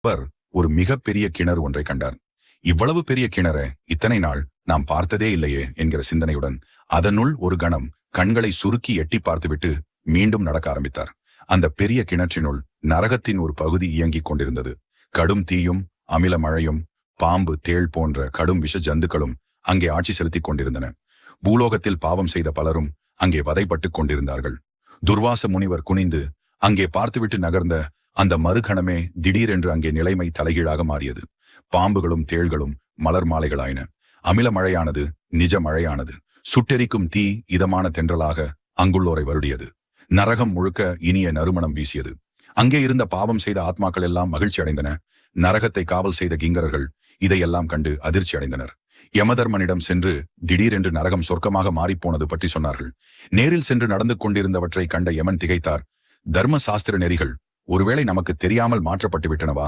அவர் ஒரு மிகப்பெரிய கிணறு ஒன்றை கண்டார். இவ்வளவு பெரிய கிணற இத்தனை நாள் நாம் பார்த்ததே இல்லையே என்கிற சிந்தனையுடன் அதனுள் ஒரு கணம் கண்களை சுருக்கி எட்டி பார்த்துவிட்டு மீண்டும் நடக்க ஆரம்பித்தார். அந்த பெரிய கிணற்றினுள் நரகத்தின் ஒரு பகுதி இயங்கிக் கொண்டிருந்தது. கடும் தீயும் அமில மழையும் பாம்பு தேள் போன்ற கடும் விஷ ஜந்துக்களும் அங்கே ஆட்சி செலுத்திக் கொண்டிருந்தன. பூலோகத்தில் பாவம் செய்த பலரும் அங்கே வதைப்பட்டுக் கொண்டிருந்தார்கள். துர்வாச முனிவர் குனிந்து அங்கே பார்த்துவிட்டு நகர்ந்த அந்த மறுகணமே திடீரென்று அங்கே நிலைமை தலைகீழாக மாறியது. பாம்புகளும் தேள்களும் மலர் மாலைகளாயின. அமில மழையானது நிஜ மழையானது. சுட்டெரிக்கும் தீ இதமான தென்றலாக அங்குள்ளோரை வருடியது. நரகம் முழுக்க இனிய நறுமணம் வீசியது. அங்கே இருந்த பாவம் செய்த ஆத்மாக்கள் எல்லாம் மகிழ்ச்சி அடைந்தன. நரகத்தை காவல் செய்த கிங்கரர்கள் இதையெல்லாம் கண்டு அதிர்ச்சி அடைந்தனர். யமதர்மனிடம் சென்று திடீரென்று நரகம் சொர்க்கமாக மாறிப்போனது பற்றி சொன்னார்கள். நேரில் சென்று நடந்து கொண்டிருந்தவற்றை கண்ட யமன் திகைத்தார். தர்ம சாஸ்திர நெறிகள் ஒருவேளை நமக்கு தெரியாமல் மாற்றப்பட்டு விட்டனவா